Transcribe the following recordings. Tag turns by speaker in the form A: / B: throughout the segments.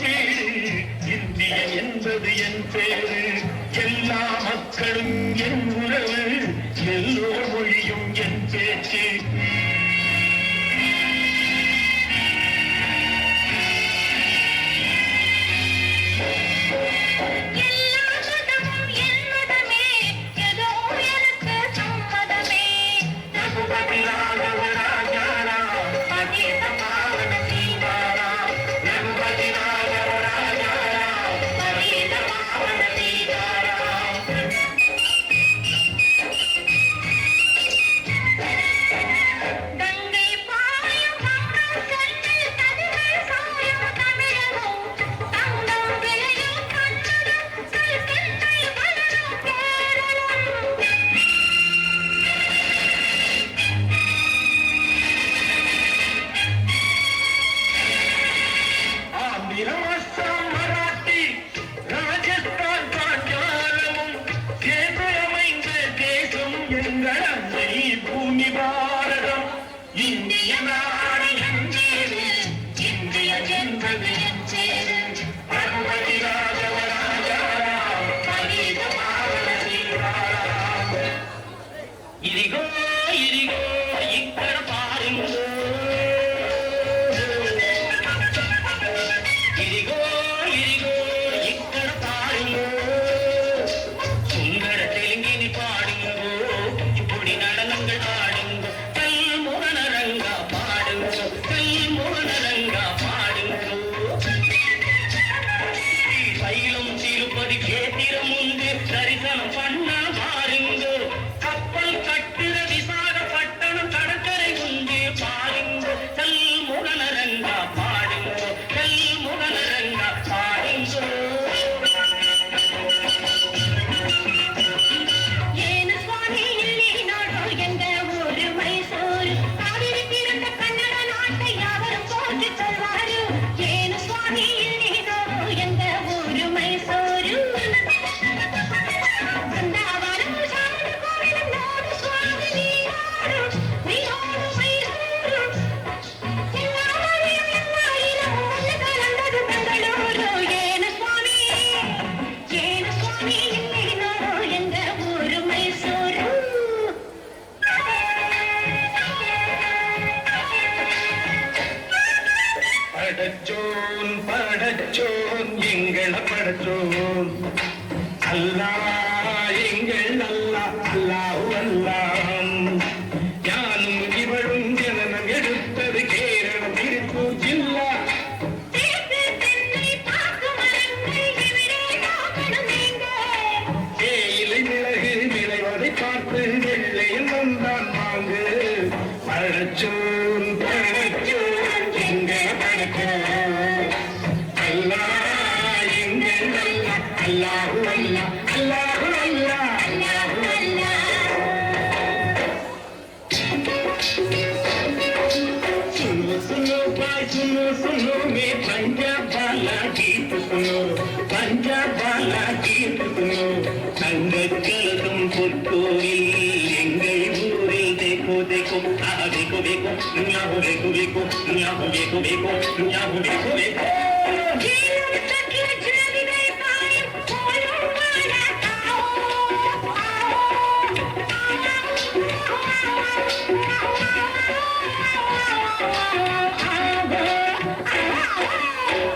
A: வீடு இந்திய என்பது என் பேரு எல்லா மக்களும் என் உறவு எல்லோர் மொழியும் என் பேச்சு பூமி பாரதம் இந்திய நாடு என்றேரு இந்திய என்பது என்றேரு ரகுபதி ராஜவராஜாராம் பரீத பாவன சீதாராம் இதிகோ இதிகோ இக்கட பாருங்கோ இதிகோ இதிகோ இக்கட பாருங்கோ சுந்தர தெலுங்கினி பாடுங்கோ இப்படி நடனங்கள் ஆடுங்கோ கல்முகனரங்கா பாடுங்கோ கல்முகனரங்கா பாடுங்கோ சைலம் திருப்பதி கேத்திரம் உண்டு தரிசனம் பண்ண பாருங்கோ கப்பல் கட்டுற விசாகப்பட்டணம் கடற்கரை உண்டு பாருங்கோ கல்முகனரங்கா பாடுங்கோ கல்முகனரங்கா பாடுங்கோ படச்சோன் படச்சோன் எங்கள் படச்சோன் அல்லாஹ் எங்கள் அல்லாஹ் அல்லாஹு அல்லாம் ஞானும் இவளும் ஜனனம் எடுத்தது கேரளம் திருப்பூர் ஜில்லா தேயிலை மிளகு விளைவதை பார்த்து வெள்ளையில் வந்தான் வாங்கு படச்சோன் படச்சோன் அல்லாஹு அல்லாஹ் அல்லாஹு அல்லாஹ் அல்லாஹு அல்லாஹ் सुनो सुनो भाई सुनो मैं पंजाब वाला गीत सुनो पंजाब वाला गीत सुनो தங்கக்கலதும் பொற்கோயில் எங்கள் ஊரில் देखो देखो देखो देखो न्याहो देखो देखो न्याहो देखो देखो न्याहो देखो देखो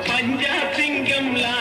A: पंजाब सिंगम ला